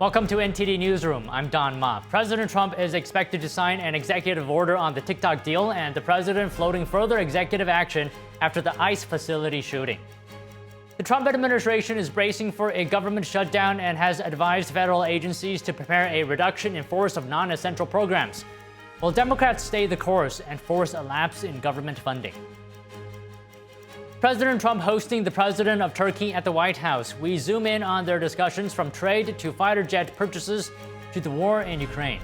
Welcome to NTD Newsroom. I'm Don Ma. President Trump is expected to sign an executive order on the TikTok deal, and the president floating further executive action after the ICE facility shooting. The Trump administration is bracing for a government shutdown and has advised federal agencies to prepare a reduction in force of non-essential programs, while Democrats stay the course and force a lapse in government funding. President Trump hosting the president of Turkey at the White House. We zoom in on their discussions from trade to fighter jet purchases to the war in Ukraine.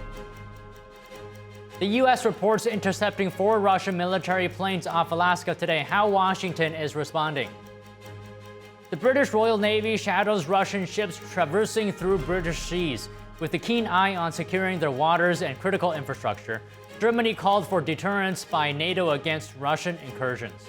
The U.S. reports intercepting 4 Russian military planes off Alaska today. How Washington is responding. The British Royal Navy shadows Russian ships traversing through British seas. With a keen eye on securing their waters and critical infrastructure, Germany called for deterrence by NATO against Russian incursions.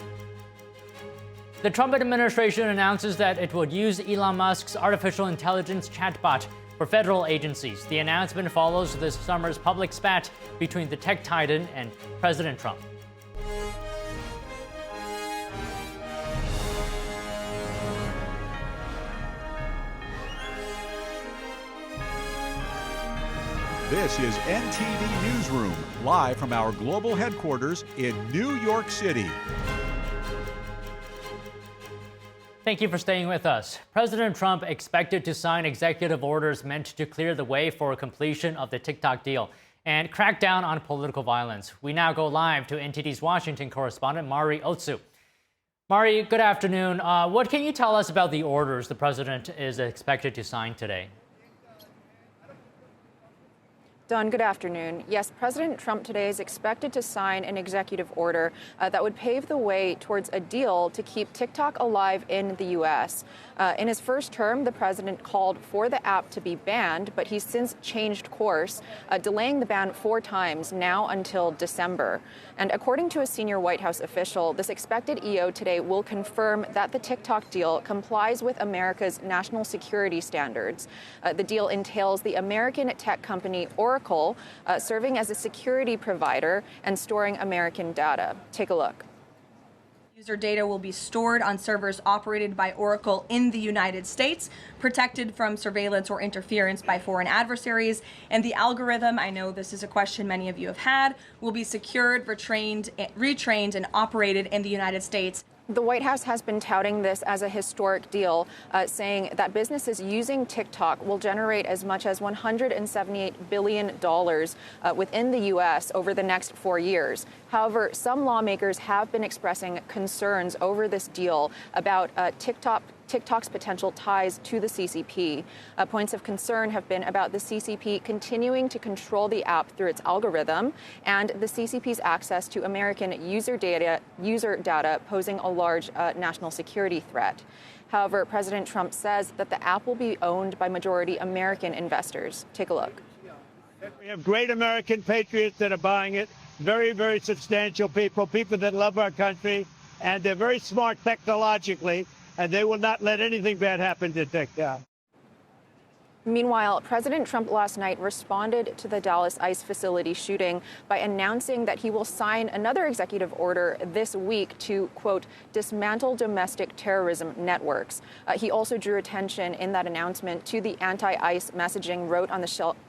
The Trump administration announces that it would use Elon Musk's artificial intelligence chatbot for federal agencies. The announcement follows this summer's public spat between the tech titan and President Trump. This is NTD Newsroom, live from our global headquarters in New York City. Thank you for staying with us. President Trump expected to sign executive orders meant to clear the way for completion of the TikTok deal and crack down on political violence. We now go live to NTD's Washington correspondent, Mari Otsu. Mari, good afternoon. What can you tell us about the orders the president is expected to sign today? Don, good afternoon. Yes, President Trump today is expected to sign an executive order that would pave the way towards a deal to keep TikTok alive in the U.S. In his first term, the president called for the app to be banned, but he's since changed course, delaying the ban 4 times, now until December. And according to a senior White House official, this expected EO today will confirm that the TikTok deal complies with America's national security standards. The deal entails the American tech company Oracle serving as a security provider and storing American data. Take a look. User data will be stored on servers operated by Oracle in the United States, protected from surveillance or interference by foreign adversaries. And the algorithm, I know this is a question many of you have had, will be secured, retrained, and operated in the United States. The White House has been touting this as a historic deal, saying that businesses using TikTok will generate as much as $178 billion within the U.S. over the next 4 years. However, some lawmakers have been expressing concerns over this deal about TikTok's potential ties to the CCP. Points of concern have been about the CCP continuing to control the app through its algorithm and the CCP's access to American user data posing a large national security threat. However, President Trump says that the app will be owned by majority American investors. Take a look. We have great American patriots that are buying it, very, very substantial people that love our country, and they're very smart technologically, and they will not let anything bad happen to TikTok. Meanwhile, President Trump last night responded to the Dallas ICE facility shooting by announcing that he will sign another executive order this week to, quote, dismantle domestic terrorism networks. He also drew attention in that announcement to the anti-ICE messaging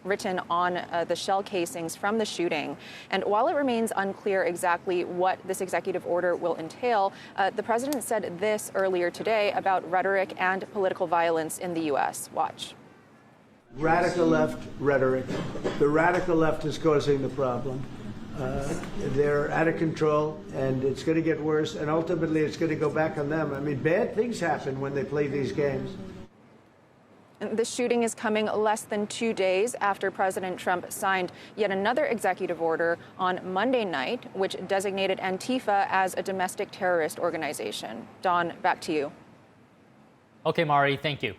written on the shell casings from the shooting. And while it remains unclear exactly what this executive order will entail, the president said this earlier today about rhetoric and political violence in the U.S. Watch. Radical left rhetoric. The radical left is causing the problem. They're out of control, and it's going to get worse, and ultimately it's going to go back on them. I mean, bad things happen when they play these games. The shooting is coming less than 2 days after President Trump signed yet another executive order on Monday night, which designated Antifa as a domestic terrorist organization. Don, back to you. Okay, Mari, thank you.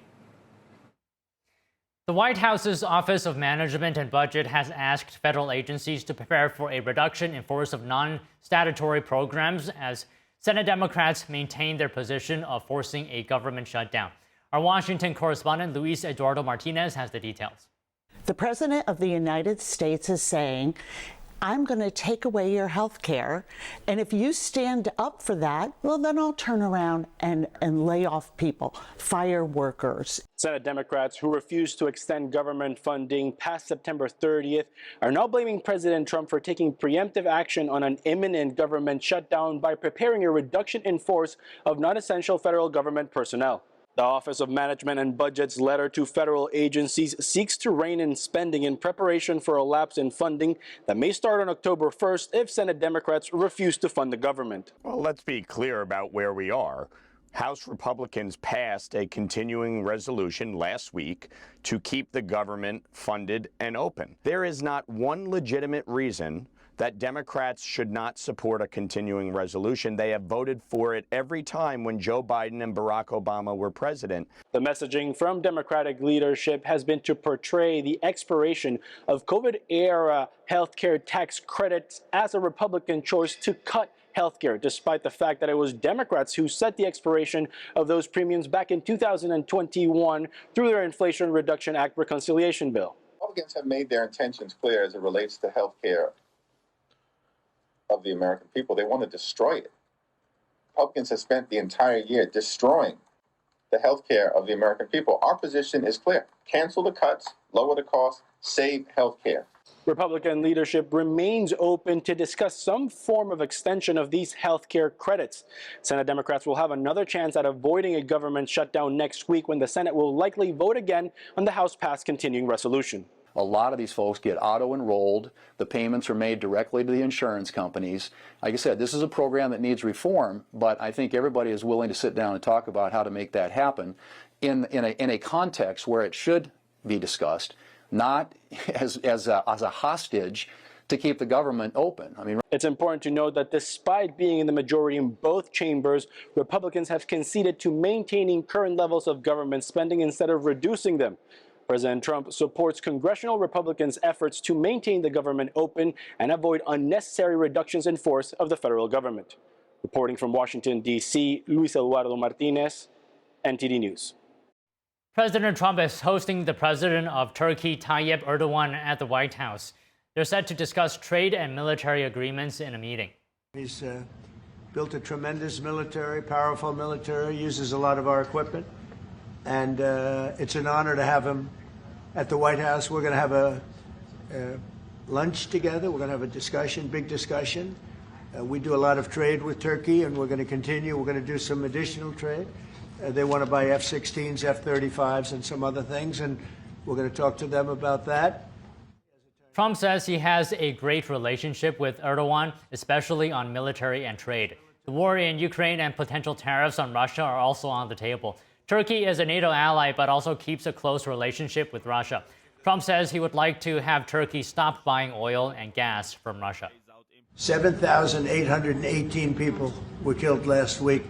The White House's Office of Management and Budget has asked federal agencies to prepare for a reduction in force of non-statutory programs as Senate Democrats maintain their position of forcing a government shutdown. Our Washington correspondent, Luis Eduardo Martinez, has the details. The President of the United States is saying I'm going to take away your health care. And if you stand up for that, well, then I'll turn around and lay off people, fire workers. Senate Democrats who refused to extend government funding past September 30th are now blaming President Trump for taking preemptive action on an imminent government shutdown by preparing a reduction in force of non-essential federal government personnel. The Office of Management and Budget's letter to federal agencies seeks to rein in spending in preparation for a lapse in funding that may start on October 1st if Senate Democrats refuse to fund the government. Well, let's be clear about where we are. House Republicans passed a continuing resolution last week to keep the government funded and open. There is not one legitimate reason that Democrats should not support a continuing resolution. They have voted for it every time when Joe Biden and Barack Obama were president. The messaging from Democratic leadership has been to portray the expiration of COVID-era healthcare tax credits as a Republican choice to cut healthcare, despite the fact that it was Democrats who set the expiration of those premiums back in 2021 through their Inflation Reduction Act reconciliation bill. Republicans have made their intentions clear as it relates to healthcare of the American people. They want to destroy it. Republicans have spent the entire year destroying the health care of the American people. Our position is clear. Cancel the cuts, lower the costs, save health care. Republican leadership remains open to discuss some form of extension of these health care credits. Senate Democrats will have another chance at avoiding a government shutdown next week when the Senate will likely vote again on the House-passed continuing resolution. A lot of these folks get auto-enrolled. The payments are made directly to the insurance companies. Like I said, this is a program that needs reform, but I think everybody is willing to sit down and talk about how to make that happen in a context where it should be discussed, not as a hostage to keep the government open. I mean, it's important to note that despite being in the majority in both chambers, Republicans have conceded to maintaining current levels of government spending instead of reducing them. President Trump supports congressional Republicans' efforts to maintain the government open and avoid unnecessary reductions in force of the federal government. Reporting from Washington, D.C., Luis Eduardo Martinez, NTD News. President Trump is hosting the president of Turkey, Tayyip Erdogan, at the White House. They're set to discuss trade and military agreements in a meeting. He's built a tremendous military, powerful military, uses a lot of our equipment, and it's an honor to have him at the White House. We're going to have a lunch together. We're going to have a discussion, big discussion. We do a lot of trade with Turkey, and we're going to continue. We're going to do some additional trade. They want to buy F-16s, F-35s, and some other things, and we're going to talk to them about that. Trump says he has a great relationship with Erdogan, especially on military and trade. The war in Ukraine and potential tariffs on Russia are also on the table. Turkey is a NATO ally, but also keeps a close relationship with Russia. Trump says he would like to have Turkey stop buying oil and gas from Russia. 7,818 people were killed last week,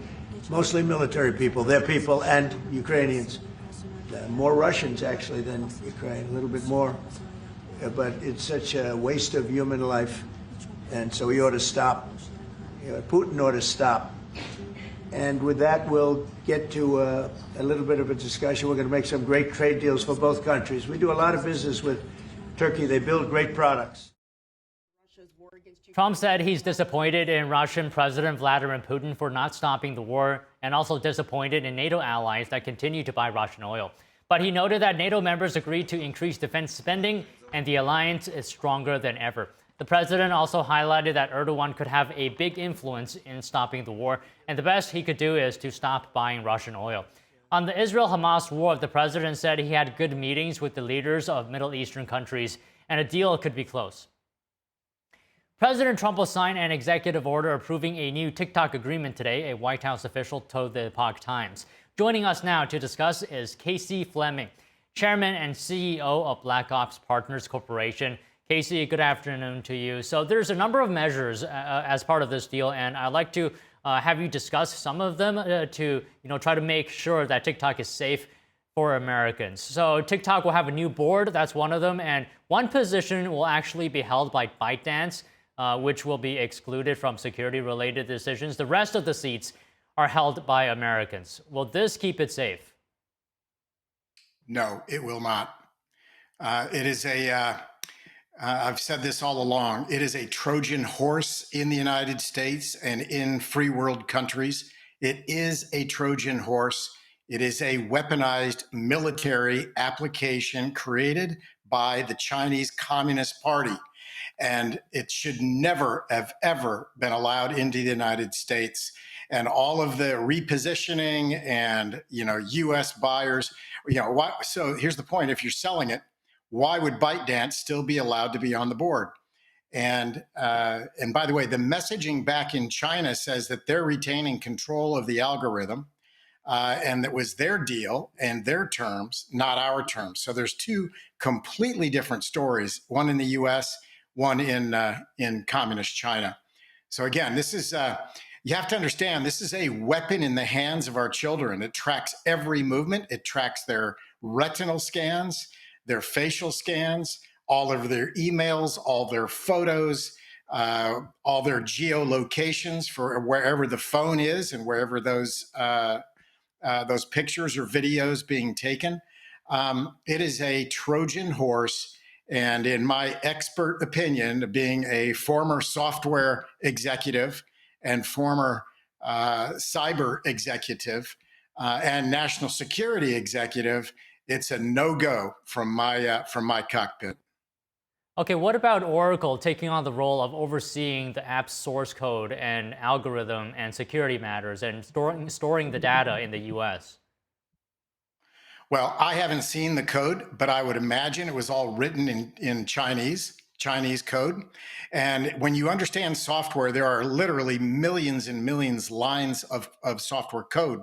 mostly military people, their people, and Ukrainians. More Russians, actually, than Ukraine, a little bit more. But it's such a waste of human life, and so he ought to stop. Putin ought to stop. And with that, we'll get to a little bit of a discussion. We're going to make some great trade deals for both countries. We do a lot of business with Turkey. They build great products. Trump said he's disappointed in Russian President Vladimir Putin for not stopping the war, and also disappointed in NATO allies that continue to buy Russian oil. But he noted that NATO members agreed to increase defense spending, and the alliance is stronger than ever. The president also highlighted that Erdogan could have a big influence in stopping the war, and the best he could do is to stop buying Russian oil. On the Israel-Hamas war, the president said he had good meetings with the leaders of Middle Eastern countries, and a deal could be close. President Trump will sign an executive order approving a new TikTok agreement today, a White House official told the Epoch Times. Joining us now to discuss is Casey Fleming, Chairman and CEO of Black Ops Partners Corporation. Casey, good afternoon to you. So there's a number of measures as part of this deal, and I'd like to have you discuss some of them to try to make sure that TikTok is safe for Americans. So TikTok will have a new board, that's one of them, and one position will actually be held by ByteDance, which will be excluded from security-related decisions. The rest of the seats are held by Americans. Will this keep it safe? No, it will not. It is a I've said this all along. It is a Trojan horse in the United States and in free world countries. It is a Trojan horse. It is a weaponized military application created by the Chinese Communist Party. And it should never have ever been allowed into the United States. And all of the repositioning and, U.S. buyers, so here's the point. If you're selling it, why would ByteDance still be allowed to be on the board? And by the way, the messaging back in China says that they're retaining control of the algorithm, and that was their deal and their terms, not our terms. So there's two completely different stories: one in the U.S., one in communist China. So again, this is you have to understand, this is a weapon in the hands of our children. It tracks every movement. It tracks their retinal scans, their facial scans, all of their emails, all their photos, all their geolocations for wherever the phone is and wherever those pictures or videos being taken. It is a Trojan horse. And in my expert opinion, being a former software executive and former cyber executive and national security executive, it's a no-go from my cockpit. Okay, what about Oracle taking on the role of overseeing the app's source code and algorithm and security matters and storing the data in the US? Well, I haven't seen the code, but I would imagine it was all written in Chinese code. And when you understand software, there are literally millions and millions lines of software code.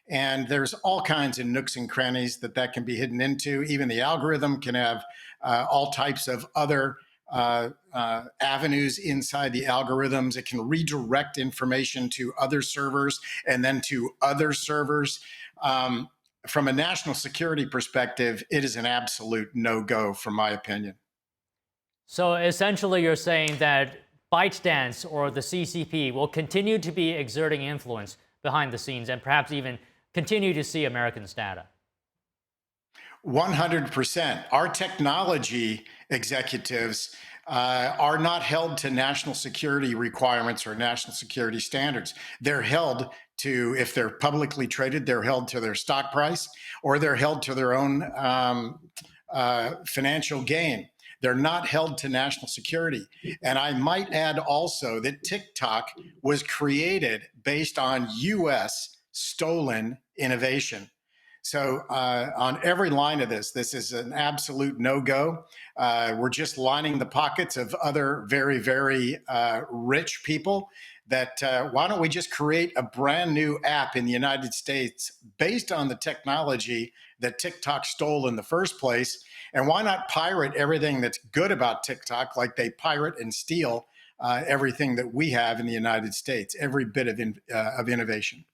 And there's all kinds of nooks and crannies that can be hidden into. Even the algorithm can have all types of other avenues inside the algorithms. It can redirect information to other servers and then to other servers. From a national security perspective, it is an absolute no-go, from my opinion. So essentially, you're saying that ByteDance or the CCP will continue to be exerting influence behind the scenes and perhaps even continue to see Americans' data. 100%. Our technology executives are not held to national security requirements or national security standards. They're held to, if they're publicly traded, they're held to their stock price, or they're held to their own financial gain. They're not held to national security. And I might add also that TikTok was created based on US stolen innovation. So on every line of this is an absolute no-go. We're just lining the pockets of other very, very rich people that why don't we just create a brand new app in the United States based on the technology that TikTok stole in the first place? And why not pirate everything that's good about TikTok, like they pirate and steal everything that we have in the United States, every bit of innovation.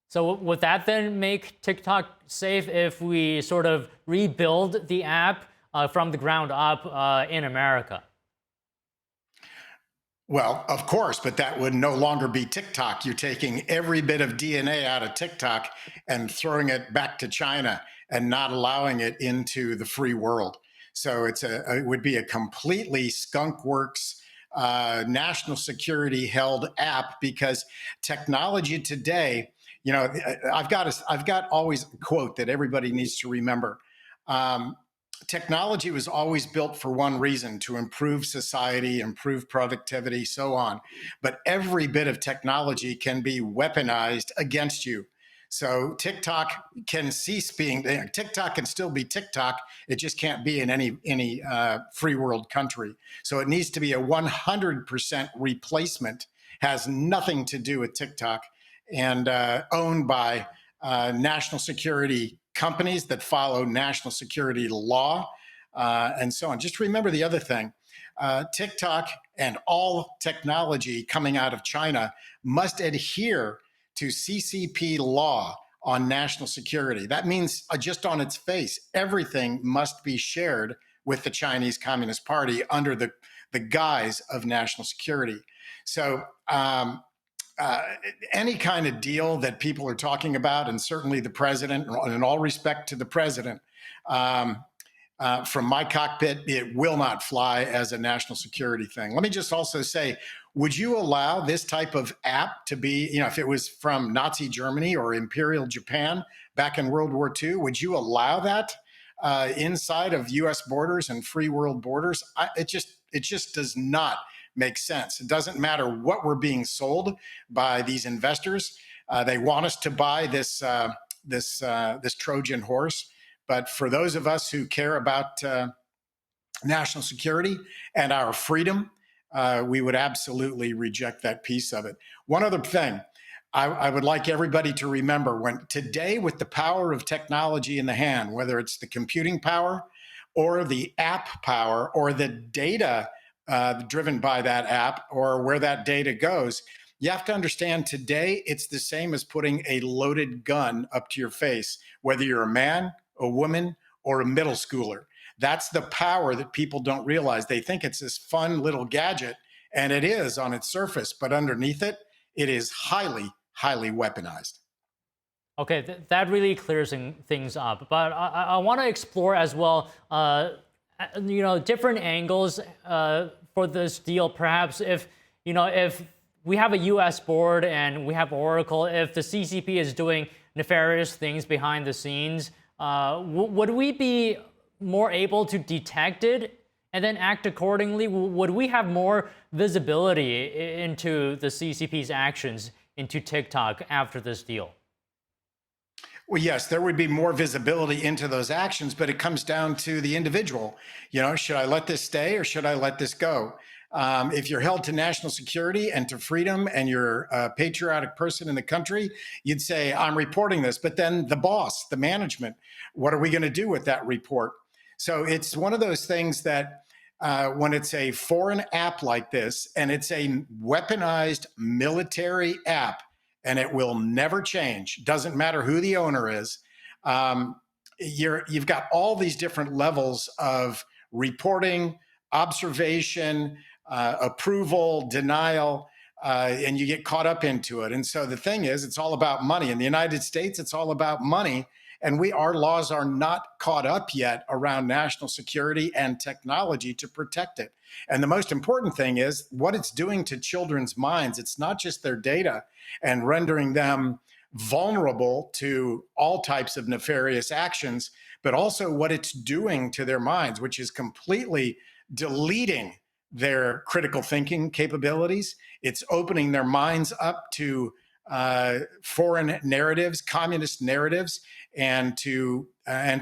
So would that then make TikTok safe if we sort of rebuild the app from the ground up in America? Well, of course, but that would no longer be TikTok. You're taking every bit of DNA out of TikTok and throwing it back to China and not allowing it into the free world. So it would be a completely skunkworks, national security held app, because technology today, I've got always a quote that everybody needs to remember. Technology was always built for one reason: to improve society, improve productivity, so on. But every bit of technology can be weaponized against you. So TikTok can cease being there. TikTok can still be TikTok. It just can't be in any free world country. So it needs to be a 100% replacement. Has nothing to do with TikTok, and owned by national security companies that follow national security law, and so on. Just remember the other thing. TikTok and all technology coming out of China must adhere to CCP law on national security. That means just on its face, everything must be shared with the Chinese Communist Party under the guise of national security. So any kind of deal that people are talking about, and certainly the president, and in all respect to the president, from my cockpit, it will not fly as a national security thing. Let me just also say, would you allow this type of app to be, if it was from Nazi Germany or Imperial Japan back in World War II, would you allow that inside of U.S. borders and free world borders? It just does not make sense. It doesn't matter what we're being sold by these investors. They want us to buy this Trojan horse. But for those of us who care about national security and our freedom, we would absolutely reject that piece of it. One other thing I would like everybody to remember, when today, with the power of technology in the hand, whether it's the computing power or the app power or the data driven by that app or where that data goes, you have to understand today it's the same as putting a loaded gun up to your face, whether you're a man, a woman, or a middle schooler. That's the power that people don't realize. They think it's this fun little gadget, and it is on its surface, but underneath it, it is highly, highly weaponized. Okay, that really clears things up. But I want to explore as well, different angles for this deal. Perhaps if we have a U.S. board and we have Oracle, if the CCP is doing nefarious things behind the scenes, would we be more able to detect it and then act accordingly? Would we have more visibility into the CCP's actions into TikTok after this deal? Well, yes, there would be more visibility into those actions, but it comes down to the individual. Should I let this stay or should I let this go? If you're held to national security and to freedom and you're a patriotic person in the country, you'd say, I'm reporting this. But then the boss, the management, what are we going to do with that report? So it's one of those things that when it's a foreign app like this, and it's a weaponized military app, and it will never change, doesn't matter who the owner is, you've got all these different levels of reporting, observation, approval, denial, and you get caught up into it. And so the thing is, it's all about money. In the United States, it's all about money. And our laws are not caught up yet around national security and technology to protect it. And the most important thing is what it's doing to children's minds. It's not just their data and rendering them vulnerable to all types of nefarious actions, but also what it's doing to their minds, which is completely deleting their critical thinking capabilities. It's opening their minds up to foreign narratives, communist narratives, and to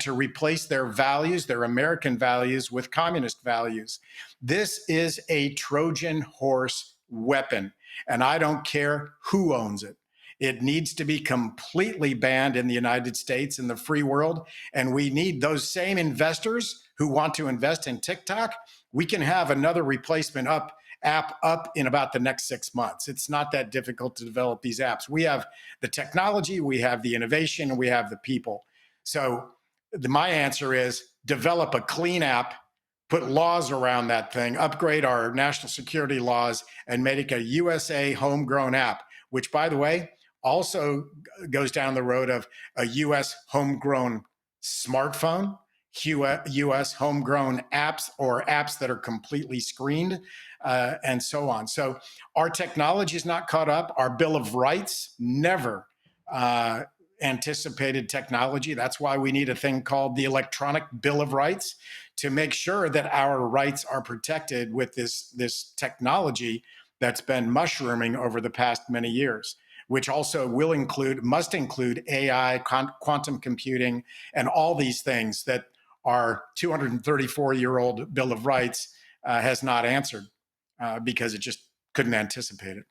replace their values, their American values, with communist values. This is a Trojan horse weapon, and I don't care who owns it. It needs to be completely banned in the United States and the free world, and we need those same investors who want to invest in TikTok. We can have another replacement app up in about the next 6 months. It's not that difficult to develop these apps. We have the technology, we have the innovation, and we have the people. So my answer is develop a clean app, put laws around that thing, upgrade our national security laws, and make it a USA homegrown app, which, by the way, also goes down the road of a US homegrown smartphone, US homegrown apps, or apps that are completely screened, and so on. So our technology is not caught up. Our Bill of Rights never anticipated technology. That's why we need a thing called the Electronic Bill of Rights to make sure that our rights are protected with this technology that's been mushrooming over the past many years, which also must include AI, quantum computing, and all these things that our 234-year-old Bill of Rights has not answered because it just couldn't anticipate it.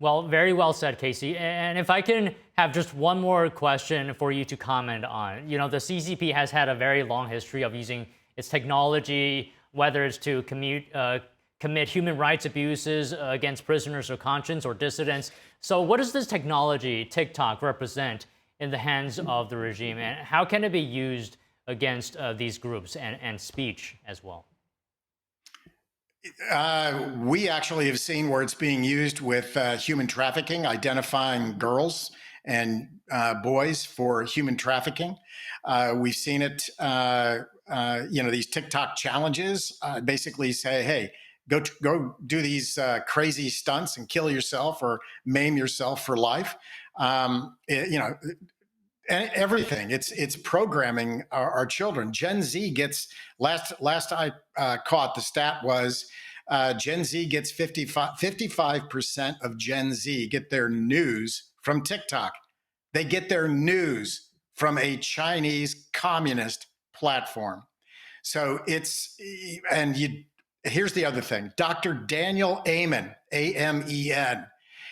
Well, very well said, Casey. And if I can have just one more question for you to comment on. The CCP has had a very long history of using its technology, whether it's to commit human rights abuses against prisoners of conscience or dissidents. So what does this technology, TikTok, represent in the hands of the regime? And how can it be used against these groups and speech as well? We actually have seen where it's being used with human trafficking, identifying girls and boys for human trafficking. We've seen it, these TikTok challenges basically say, hey, go do these crazy stunts and kill yourself or maim yourself for life. Everything. It's programming our children. Gen Z gets, last I caught, the stat was Gen Z gets 55% of Gen Z get their news from TikTok. They get their news from a Chinese communist platform. So here's the other thing. Dr. Daniel Amen, A-M-E-N,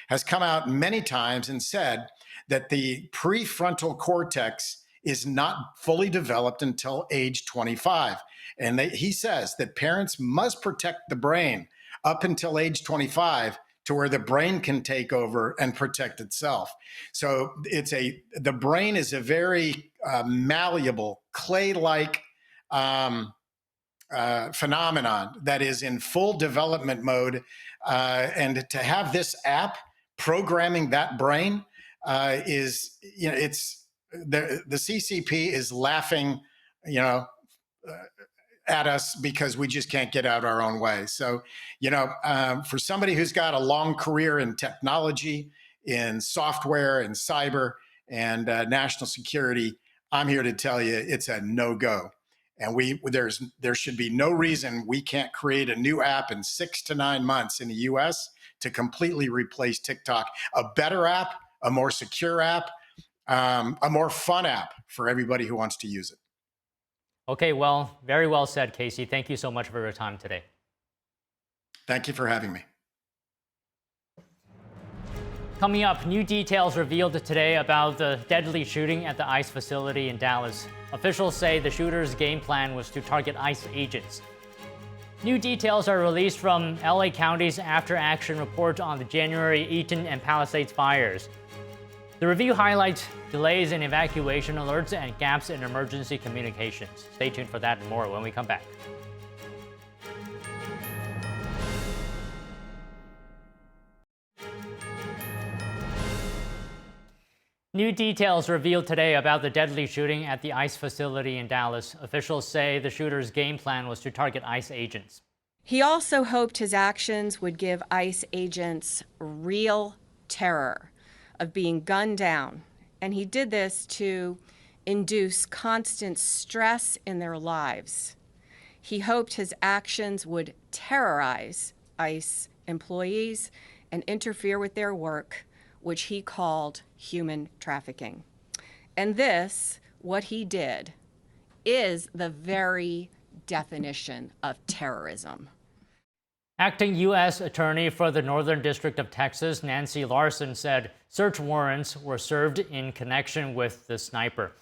has come out many times and said that the prefrontal cortex is not fully developed until age 25. And he says that parents must protect the brain up until age 25 to where the brain can take over and protect itself. So the brain is a very malleable, clay-like phenomenon that is in full development mode. And to have this app programming that brain is, it's the CCP is laughing, at us because we just can't get out our own way. So, for somebody who's got a long career in technology, in software, and cyber, and national security, I'm here to tell you it's a no-go. And there should be no reason we can't create a new app in 6 to 9 months in the US to completely replace TikTok. A better app, a more secure app, a more fun app for everybody who wants to use it. Okay, well, very well said, Casey. Thank you so much for your time today. Thank you for having me. Coming up, new details revealed today about the deadly shooting at the ICE facility in Dallas. Officials say the shooter's game plan was to target ICE agents. New details are released from LA County's after-action report on the January Eaton and Palisades fires. The review highlights delays in evacuation alerts and gaps in emergency communications. Stay tuned for that and more when we come back. New details revealed today about the deadly shooting at the ICE facility in Dallas. Officials say the shooter's game plan was to target ICE agents. He also hoped his actions would give ICE agents real terror of being gunned down, and he did this to induce constant stress in their lives. He hoped his actions would terrorize ICE employees and interfere with their work, which he called human trafficking. And this, what he did, is the very definition of terrorism. Acting U.S. Attorney for the Northern District of Texas, Nancy Larson, said search warrants were served in connection with the sniper.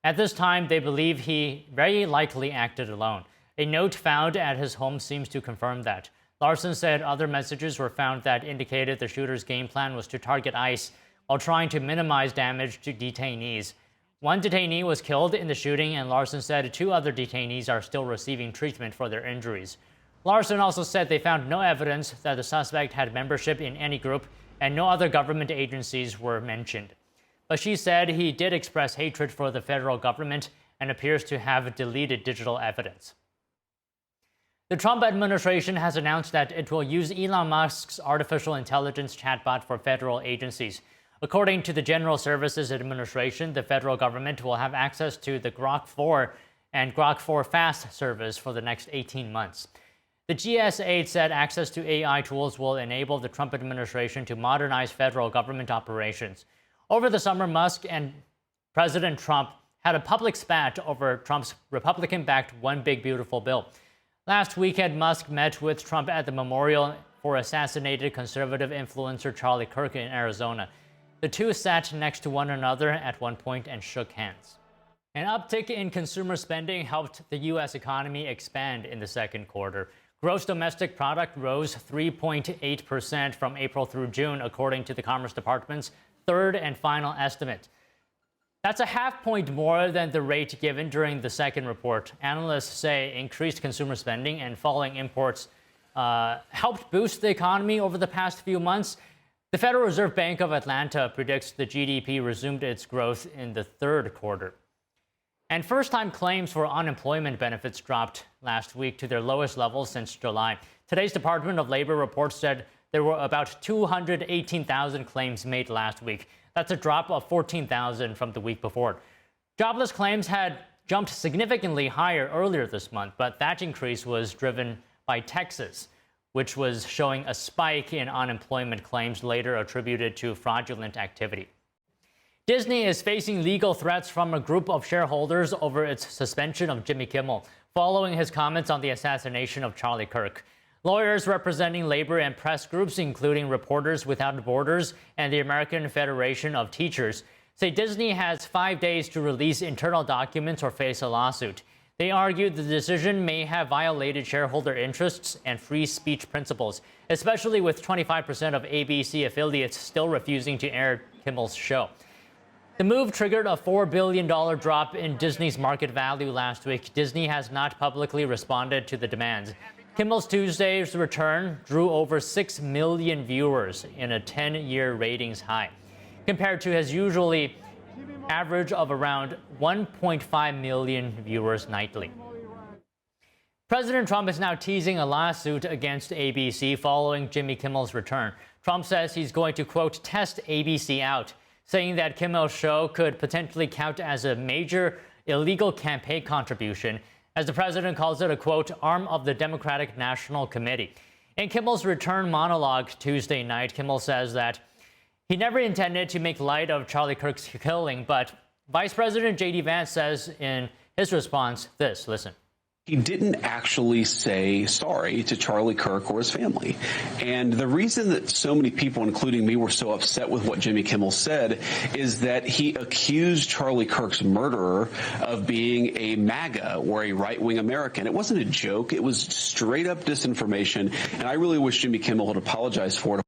At this time, they believe he very likely acted alone. A note found at his home seems to confirm that. Larson said other messages were found that indicated the shooter's game plan was to target ICE while trying to minimize damage to detainees. One detainee was killed in the shooting, and Larson said 2 other detainees are still receiving treatment for their injuries. Larson also said they found no evidence that the suspect had membership in any group, and no other government agencies were mentioned. But she said he did express hatred for the federal government and appears to have deleted digital evidence. The Trump administration has announced that it will use Elon Musk's artificial intelligence chatbot for federal agencies. According to the General Services Administration, the federal government will have access to the Grok 4 and Grok 4 Fast service for the next 18 months. The GS8 said access to AI tools will enable the Trump administration to modernize federal government operations. Over the summer, Musk and President Trump had a public spat over Trump's Republican-backed One Big Beautiful Bill. Last weekend, Musk met with Trump at the memorial for assassinated conservative influencer Charlie Kirk in Arizona. The two sat next to one another at one point and shook hands. An uptick in consumer spending helped the U.S. economy expand in the second quarter. Gross domestic product rose 3.8% from April through June, according to the Commerce Department's third and final estimate. That's a half point more than the rate given during the second report. Analysts say increased consumer spending and falling imports helped boost the economy over the past few months. The Federal Reserve Bank of Atlanta predicts the GDP resumed its growth in the third quarter. And first-time claims for unemployment benefits dropped last week to their lowest level since July. Today's Department of Labor report said there were about 218,000 claims made last week. That's a drop of 14,000 from the week before. Jobless claims had jumped significantly higher earlier this month, but that increase was driven by Texas, which was showing a spike in unemployment claims later attributed to fraudulent activity. Disney is facing legal threats from a group of shareholders over its suspension of Jimmy Kimmel, following his comments on the assassination of Charlie Kirk. Lawyers representing labor and press groups, including Reporters Without Borders and the American Federation of Teachers, say Disney has 5 days to release internal documents or face a lawsuit. They argued the decision may have violated shareholder interests and free speech principles, especially with 25% of ABC affiliates still refusing to air Kimmel's show. The move triggered a $4 billion drop in Disney's market value last week. Disney has not publicly responded to the demands. Kimmel's Tuesday's return drew over 6 million viewers in a 10-year ratings high, compared to his usually average of around 1.5 million viewers nightly. President Trump is now teasing a lawsuit against ABC following Jimmy Kimmel's return. Trump says he's going to, quote, test ABC out, saying that Kimmel's show could potentially count as a major illegal campaign contribution, as the president calls it a, quote, arm of the Democratic National Committee. In Kimmel's return monologue Tuesday night, Kimmel says that he never intended to make light of Charlie Kirk's killing, but Vice President J.D. Vance says in his response this, listen. He didn't actually say sorry to Charlie Kirk or his family. And the reason that so many people, including me, were so upset with what Jimmy Kimmel said is that he accused Charlie Kirk's murderer of being a MAGA or a right-wing American. It wasn't a joke. It was straight-up disinformation. And I really wish Jimmy Kimmel would apologize for it.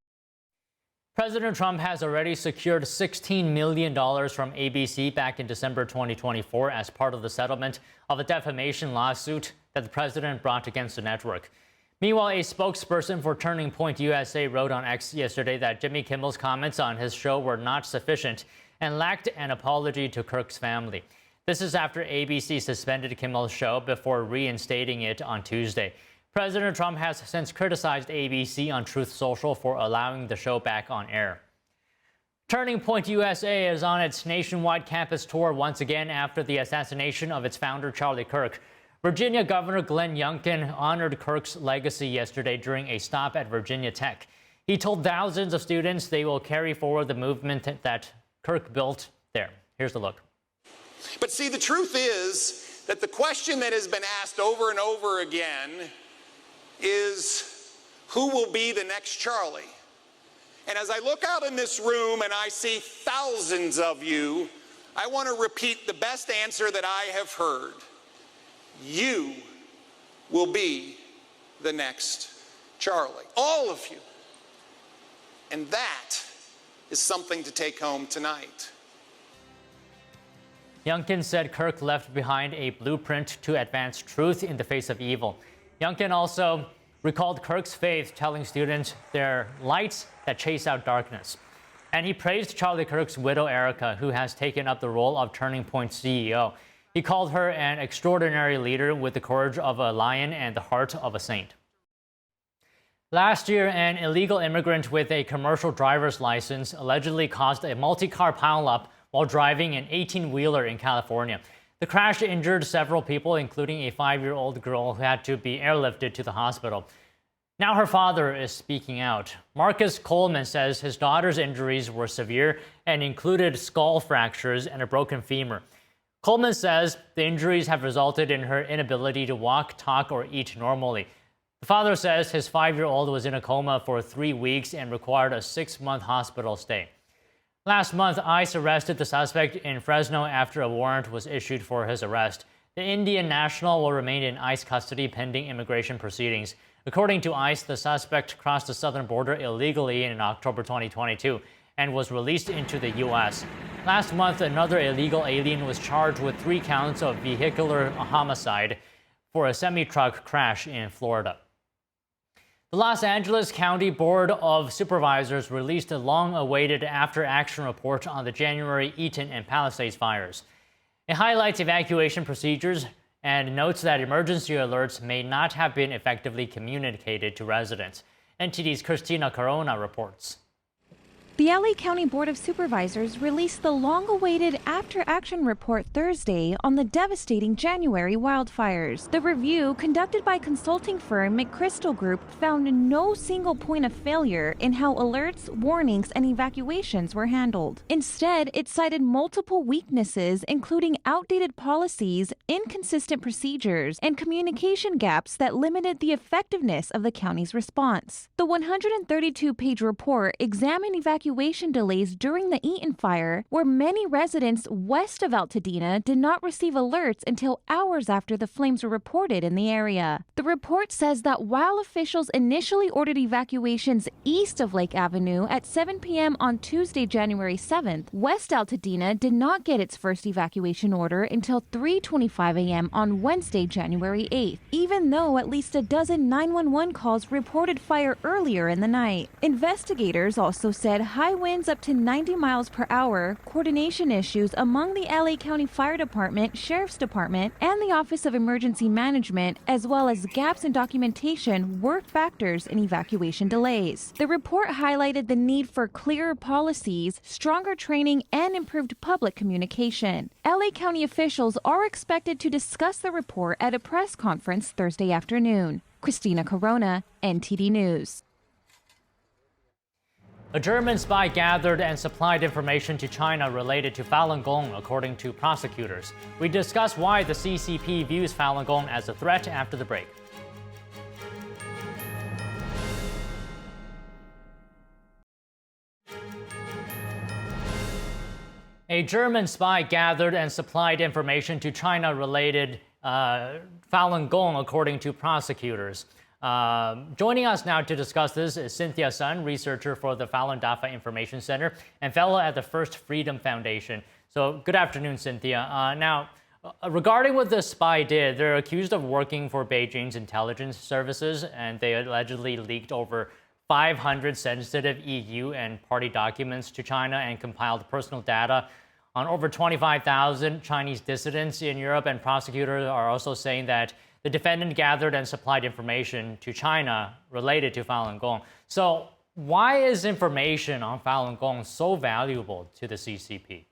President Trump has already secured $16 million from ABC back in December 2024 as part of the settlement of a defamation lawsuit that the president brought against the network. Meanwhile, a spokesperson for Turning Point USA wrote on X yesterday that Jimmy Kimmel's comments on his show were not sufficient and lacked an apology to Kirk's family. This is after ABC suspended Kimmel's show before reinstating it on Tuesday. President Trump has since criticized ABC on Truth Social for allowing the show back on air. Turning Point USA is on its nationwide campus tour once again after the assassination of its founder, Charlie Kirk. Virginia Governor Glenn Youngkin honored Kirk's legacy yesterday during a stop at Virginia Tech. He told thousands of students they will carry forward the movement that Kirk built there. Here's the look. But see, the truth is that the question that has been asked over and over again is, who will be the next Charlie? And as I look out in this room and I see thousands of you, I want to repeat the best answer that I have heard. You will be the next Charlie. All of you. And that is something to take home tonight. Youngkin said Kirk left behind a blueprint to advance truth in the face of evil. Youngkin also recalled Kirk's faith, telling students they're lights that chase out darkness. And he praised Charlie Kirk's widow, Erica, who has taken up the role of Turning Point CEO. He called her an extraordinary leader with the courage of a lion and the heart of a saint. Last year, an illegal immigrant with a commercial driver's license allegedly caused a multi-car pileup while driving an 18-wheeler in California. The crash injured several people, including a 5-year-old girl who had to be airlifted to the hospital. Now her father is speaking out. Marcus Coleman says his daughter's injuries were severe and included skull fractures and a broken femur. Coleman says the injuries have resulted in her inability to walk, talk, or eat normally. The father says his 5-year-old was in a coma for 3 weeks and required a 6-month hospital stay. Last month, ICE arrested the suspect in Fresno after a warrant was issued for his arrest. The Indian national will remain in ICE custody pending immigration proceedings. According to ICE, the suspect crossed the southern border illegally in October 2022 and was released into the U.S. Last month, another illegal alien was charged with 3 counts of vehicular homicide for a semi-truck crash in Florida. The Los Angeles County Board of Supervisors released a long-awaited after-action report on the January Eaton and Palisades fires. It highlights evacuation procedures and notes that emergency alerts may not have been effectively communicated to residents. NTD's Christina Corona reports. The LA County Board of Supervisors released the long-awaited after-action report Thursday on the devastating January wildfires. The review, conducted by consulting firm McChrystal Group, found no single point of failure in how alerts, warnings, and evacuations were handled. Instead, it cited multiple weaknesses, including outdated policies, inconsistent procedures, and communication gaps that limited the effectiveness of the county's response. The 132-page report examined evacuation delays during the Eaton fire, where many residents west of Altadena did not receive alerts until hours after the flames were reported in the area. The report says that while officials initially ordered evacuations east of Lake Avenue at 7 p.m. on Tuesday, January 7th, West Altadena did not get its first evacuation order until 3:25 a.m. on Wednesday, January 8th, even though at least a dozen 911 calls reported fire earlier in the night. Investigators also said high winds up to 90 miles per hour, coordination issues among the LA County Fire Department, Sheriff's Department, and the Office of Emergency Management, as well as gaps in documentation, were factors in evacuation delays. The report highlighted the need for clearer policies, stronger training, and improved public communication. LA County officials are expected to discuss the report at a press conference Thursday afternoon. Christina Corona, NTD News. A German spy gathered and supplied information to China related to Falun Gong, according to prosecutors. We discuss why the CCP views Falun Gong as a threat after the break. A German spy gathered and supplied information to China related Falun Gong, according to prosecutors. Joining us now to discuss this is Cynthia Sun, researcher for the Falun Dafa Information Center and fellow at the First Freedom Foundation. So good afternoon, Cynthia. Regarding what the spy did, they're accused of working for Beijing's intelligence services, and they allegedly leaked over 500 sensitive EU and party documents to China and compiled personal data on over 25,000 Chinese dissidents in Europe. And prosecutors are also saying that the defendant gathered and supplied information to China related to Falun Gong. So why is information on Falun Gong so valuable to the CCP?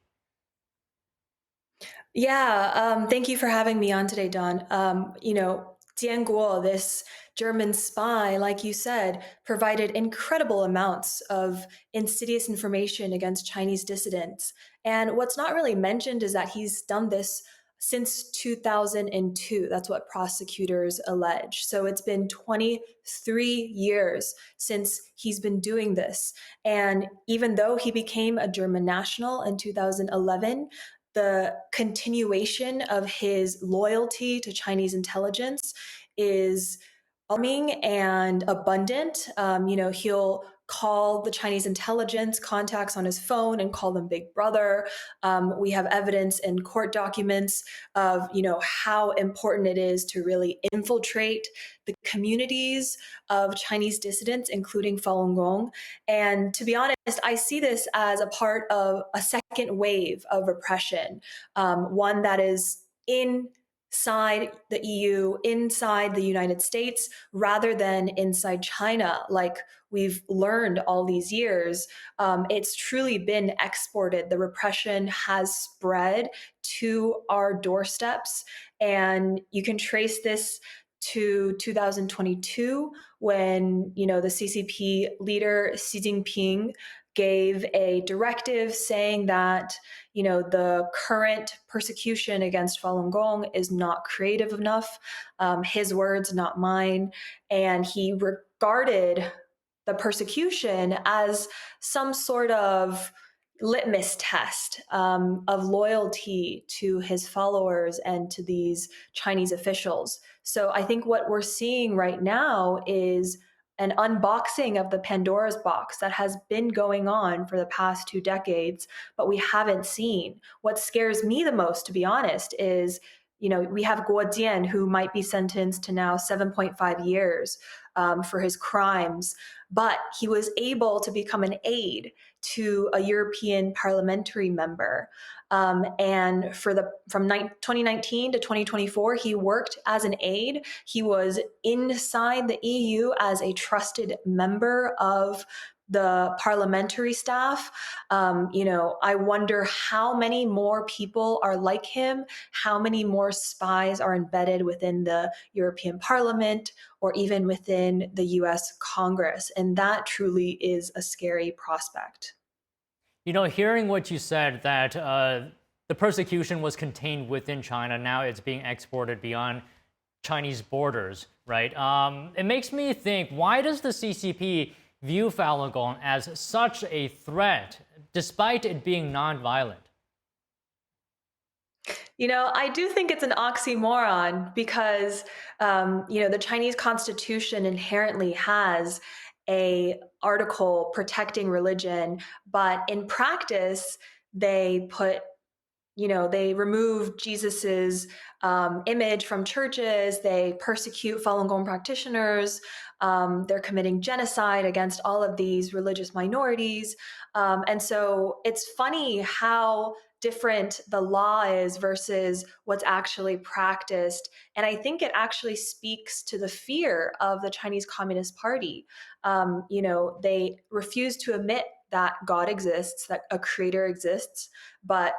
Yeah, thank you for having me on today, Don. Jian Guo, this German spy, like you said, provided incredible amounts of insidious information against Chinese dissidents. And what's not really mentioned is that he's done this since 2002. That's what prosecutors allege. So it's been 23 years since he's been doing this. And even though he became a German national in 2011, the continuation of his loyalty to Chinese intelligence is alarming and abundant. He'll call the Chinese intelligence contacts on his phone and call them Big Brother. We have evidence in court documents of, how important it is to really infiltrate the communities of Chinese dissidents, including Falun Gong. And to be honest, I see this as a part of a second wave of repression, one that is inside the EU, inside the United States, rather than inside China, like we've learned all these years. It's truly been exported. The repression has spread to our doorsteps, and you can trace this to 2022 when, the CCP leader Xi Jinping gave a directive saying that, the current persecution against Falun Gong is not creative enough. His words, not mine. And he regarded the persecution as some sort of litmus test of loyalty to his followers and to these Chinese officials. So I think what we're seeing right now is an unboxing of the Pandora's box that has been going on for the past 2 decades, but we haven't seen. What scares me the most, to be honest, is we have Guo Jian, who might be sentenced to now 7.5 years for his crimes, but he was able to become an aide to a European parliamentary member. And from 2019 to 2024, he worked as an aide. He was inside the EU as a trusted member of the parliamentary staff. I wonder how many more people are like him, how many more spies are embedded within the European Parliament or even within the US Congress. And that truly is a scary prospect. Hearing what you said, that the persecution was contained within China, now it's being exported beyond Chinese borders, right? It makes me think, why does the CCP view Falun Gong as such a threat, despite it being nonviolent? I do think it's an oxymoron because, the Chinese Constitution inherently has a article protecting religion, but in practice, they remove Jesus's image from churches. They persecute Falun Gong practitioners. They're committing genocide against all of these religious minorities. And so it's funny how different the law is versus what's actually practiced. And I think it actually speaks to the fear of the Chinese Communist Party. They refuse to admit that God exists, that a creator exists, but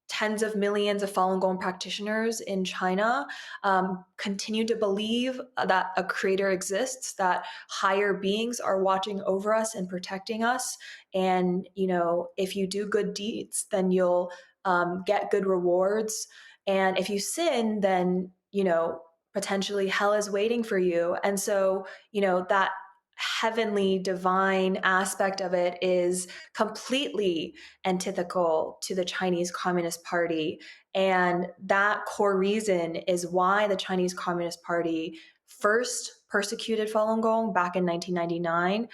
tens of millions of Falun Gong practitioners in China continue to believe that a creator exists, that higher beings are watching over us and protecting us. And, if you do good deeds, then you'll get good rewards. And if you sin, then, potentially hell is waiting for you. And so, that heavenly divine aspect of it is completely antithetical to the Chinese Communist Party. And that core reason is why the Chinese Communist Party first persecuted Falun Gong back in 1999.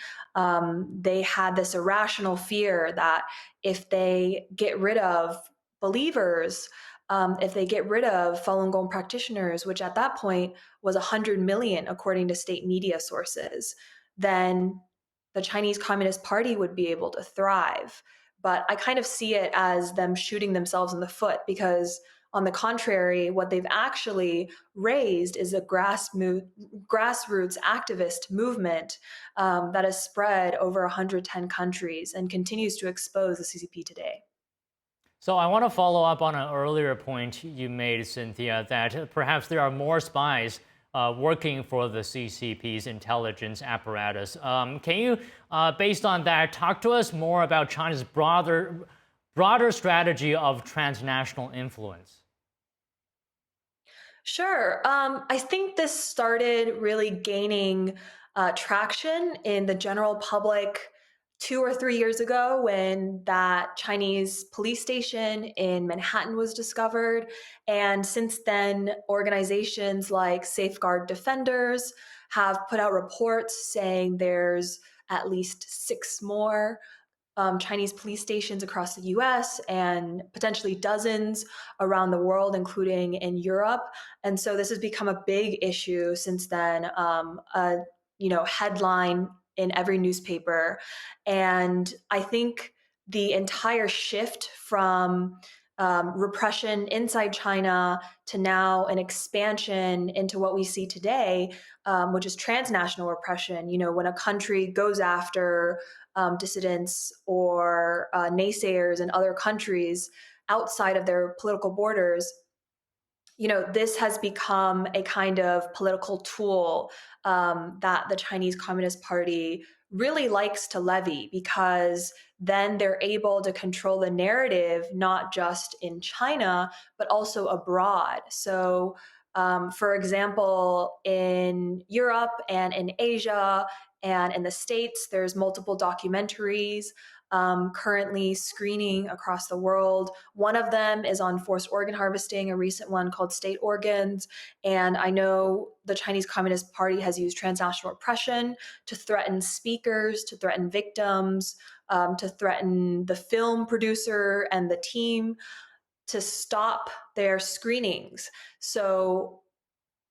They had this irrational fear that if they get rid of believers, if they get rid of Falun Gong practitioners, which at that point was 100 million, according to state media sources, then the Chinese Communist Party would be able to thrive. But I kind of see it as them shooting themselves in the foot because, on the contrary, what they've actually raised is a grassroots activist movement that has spread over 110 countries and continues to expose the CCP today. So I want to follow up on an earlier point you made, Cynthia, that perhaps there are more spies working for the CCP's intelligence apparatus. Can you, based on that, talk to us more about China's broader strategy of transnational influence? Sure. I think this started really gaining traction in the general public 2 or 3 years ago when that Chinese police station in Manhattan was discovered. And since then, organizations like Safeguard Defenders have put out reports saying there's at least 6 more Chinese police stations across the US and potentially dozens around the world, including in Europe. And so this has become a big issue since then, a headline in every newspaper. And I think the entire shift from repression inside China to now an expansion into what we see today, which is transnational repression. When a country goes after dissidents or naysayers in other countries outside of their political borders, this has become a kind of political tool that the Chinese Communist Party really likes to levy, because then they're able to control the narrative, not just in China, but also abroad. So, for example, in Europe and in Asia and in the States, there's multiple documentaries currently screening across the world. One of them is on forced organ harvesting, a recent one called State Organs. And I know the Chinese Communist Party has used transnational repression to threaten speakers, to threaten victims, to threaten the film producer and the team. to stop their screenings. So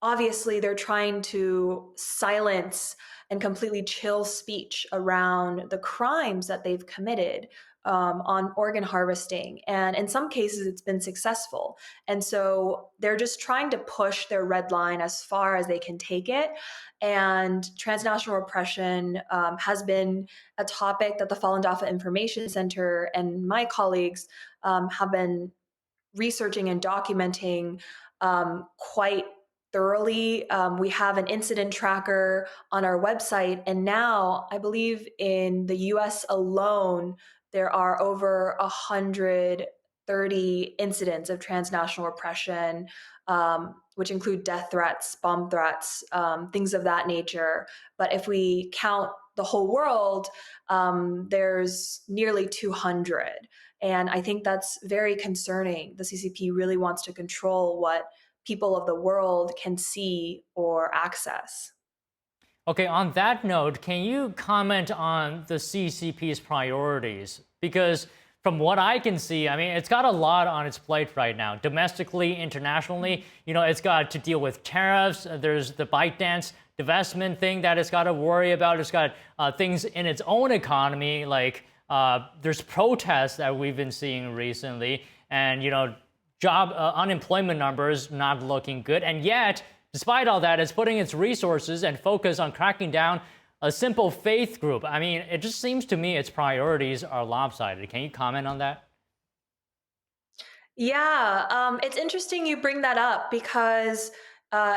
obviously, they're trying to silence and completely chill speech around the crimes that they've committed on organ harvesting. And in some cases, it's been successful. And so they're just trying to push their red line as far as they can take it. And transnational repression has been a topic that the Falun Dafa Information Center and my colleagues have been researching and documenting quite thoroughly. We have an incident tracker on our website, and now I believe in the US alone, there are over 130 incidents of transnational repression, which include death threats, bomb threats, things of that nature. But if we count the whole world, there's nearly 200. And I think that's very concerning. The CCP really wants to control what people of the world can see or access. Okay, on that note, can you comment on the CCP's priorities? Because from what I can see, I mean, it's got a lot on its plate right now, domestically, internationally. You know, it's got to deal with tariffs. There's the ByteDance divestment thing that it's got to worry about. It's got things in its own economy, like there's protests that we've been seeing recently, and you know, unemployment numbers not looking good. And yet, despite all that, it's putting its resources and focus on cracking down a simple faith group. I mean, it just seems to me its priorities are lopsided. Can you comment on that? Yeah, it's interesting you bring that up because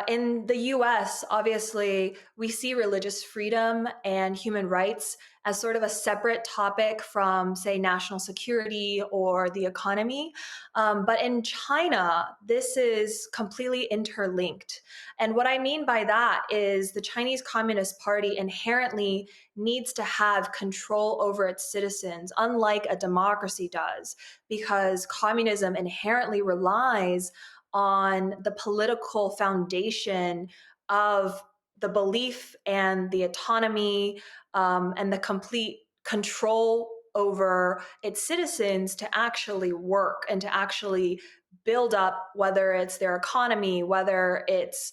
in the US, obviously, we see religious freedom and human rights as sort of a separate topic from, say, national security or the economy. But in China, this is completely interlinked. And what I mean by that is the Chinese Communist Party inherently needs to have control over its citizens, unlike a democracy does, because communism inherently relies on the political foundation of the belief and the autonomy and the complete control over its citizens to actually work and to actually build up, whether it's their economy, whether it's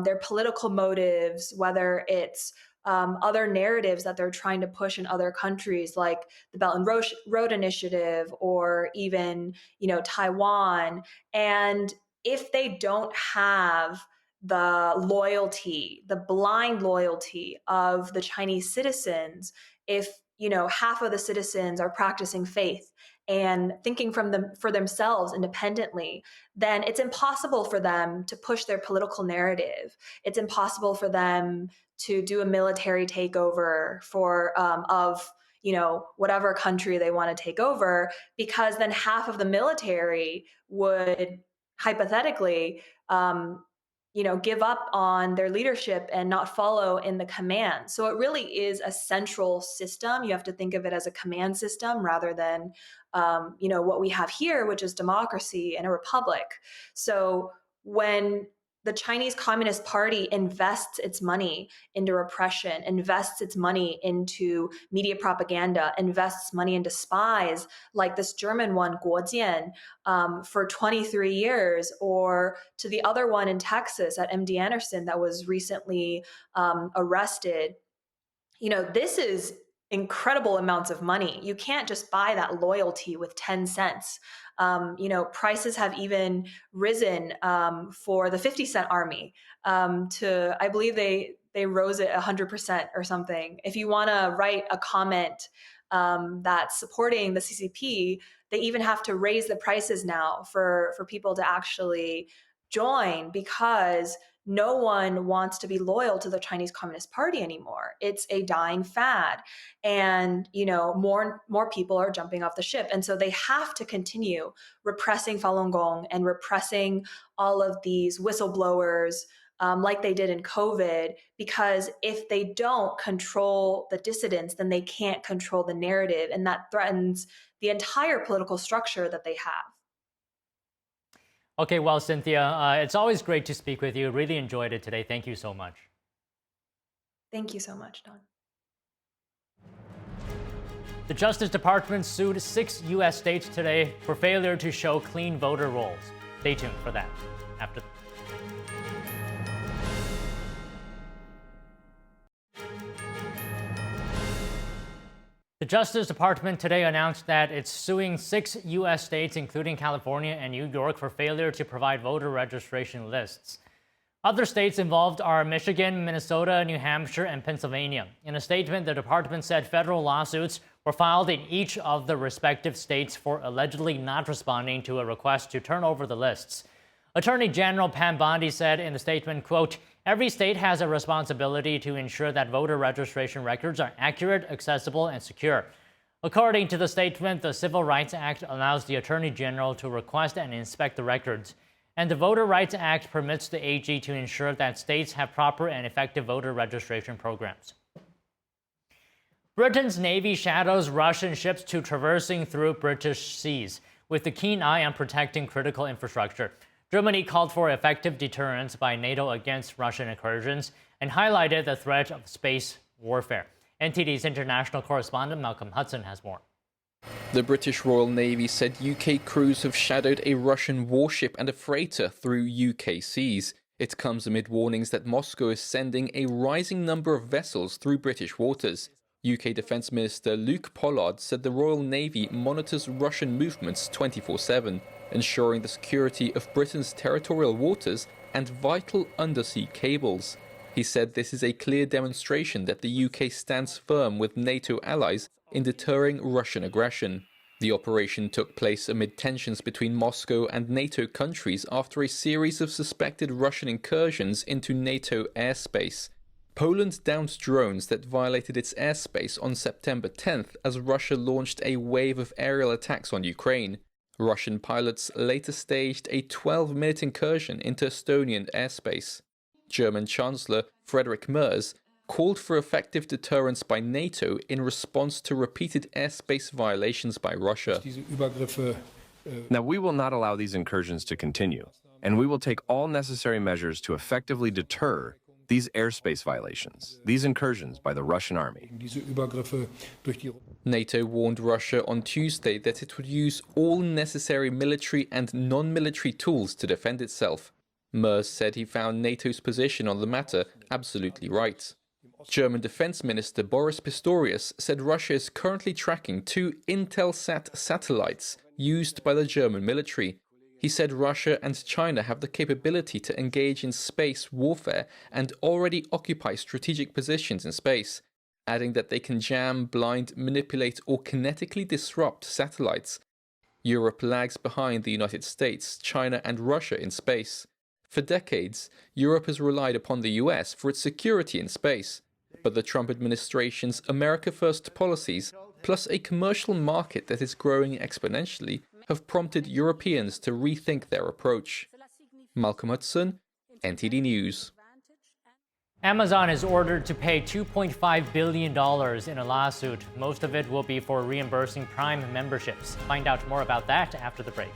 their political motives, whether it's other narratives that they're trying to push in other countries, like the Belt and Road Initiative, or even, you know, Taiwan. And if they don't have the loyalty, the blind loyalty of the Chinese citizens, if, you know, half of the citizens are practicing faith and thinking for themselves independently, then it's impossible for them to push their political narrative. It's impossible for them to do a military takeover of, you know, whatever country they want to take over, because then half of the military would hypothetically you know, give up on their leadership and not follow in the command. So it really is a central system. You have to think of it as a command system rather than, you know, what we have here, which is democracy and a republic. So when the Chinese Communist Party invests its money into repression, invests its money into media propaganda, invests money into spies like this German one, Guojian, for 23 years, or to the other one in Texas at MD Anderson that was recently arrested. You know, this is incredible amounts of money. You can't just buy that loyalty with 10 cents. You know, prices have even risen for the 50-cent army to, I believe they rose it 100% or something. If you want to write a comment that's supporting the CCP, they even have to raise the prices now for people to actually join, because no one wants to be loyal to the Chinese Communist Party anymore. It's a dying fad. And, you know, more people are jumping off the ship. And so they have to continue repressing Falun Gong and repressing all of these whistleblowers like they did in COVID, because if they don't control the dissidents, then they can't control the narrative. And that threatens the entire political structure that they have. Okay, well, Cynthia, it's always great to speak with you. Really enjoyed it today. Thank you so much. Thank you so much, Don. The Justice Department sued 6 U.S. states today for failure to show clean voter rolls. Stay tuned for that after. The Justice Department today announced that it's suing 6 U.S. states, including California and New York, for failure to provide voter registration lists. Other states involved are Michigan, Minnesota, New Hampshire, and Pennsylvania. In a statement, the department said federal lawsuits were filed in each of the respective states for allegedly not responding to a request to turn over the lists. Attorney General Pam Bondi said in the statement, quote, "Every state has a responsibility to ensure that voter registration records are accurate, accessible, and secure." According to the statement, the Civil Rights Act allows the Attorney General to request and inspect the records. And the Voter Rights Act permits the AG to ensure that states have proper and effective voter registration programs. Britain's Navy shadows Russian ships to traversing through British seas, with a keen eye on protecting critical infrastructure. Germany called for effective deterrence by NATO against Russian incursions and highlighted the threat of space warfare. NTD's international correspondent Malcolm Hudson has more. The British Royal Navy said UK crews have shadowed a Russian warship and a freighter through UK seas. It comes amid warnings that Moscow is sending a rising number of vessels through British waters. UK Defence Minister Luke Pollard said the Royal Navy monitors Russian movements 24/7, ensuring the security of Britain's territorial waters and vital undersea cables. He said this is a clear demonstration that the UK stands firm with NATO allies in deterring Russian aggression. The operation took place amid tensions between Moscow and NATO countries after a series of suspected Russian incursions into NATO airspace. Poland downed drones that violated its airspace on September 10th as Russia launched a wave of aerial attacks on Ukraine. Russian pilots later staged a 12-minute incursion into Estonian airspace. German Chancellor Friedrich Merz called for effective deterrence by NATO in response to repeated airspace violations by Russia. Now, we will not allow these incursions to continue, and we will take all necessary measures to effectively deter these airspace violations, these incursions by the Russian army. NATO warned Russia on Tuesday that it would use all necessary military and non-military tools to defend itself. Merz said he found NATO's position on the matter absolutely right. German Defense Minister Boris Pistorius said Russia is currently tracking 2 Intelsat satellites used by the German military. He said Russia and China have the capability to engage in space warfare and already occupy strategic positions in space, adding that they can jam, blind, manipulate, or kinetically disrupt satellites. Europe lags behind the United States, China, and Russia in space. For decades, Europe has relied upon the US for its security in space, but the Trump administration's America First policies, plus a commercial market that is growing exponentially, have prompted Europeans to rethink their approach. Malcolm Hudson, NTD News. Amazon is ordered to pay $2.5 billion in a lawsuit. Most of it will be for reimbursing Prime memberships. Find out more about that after the break.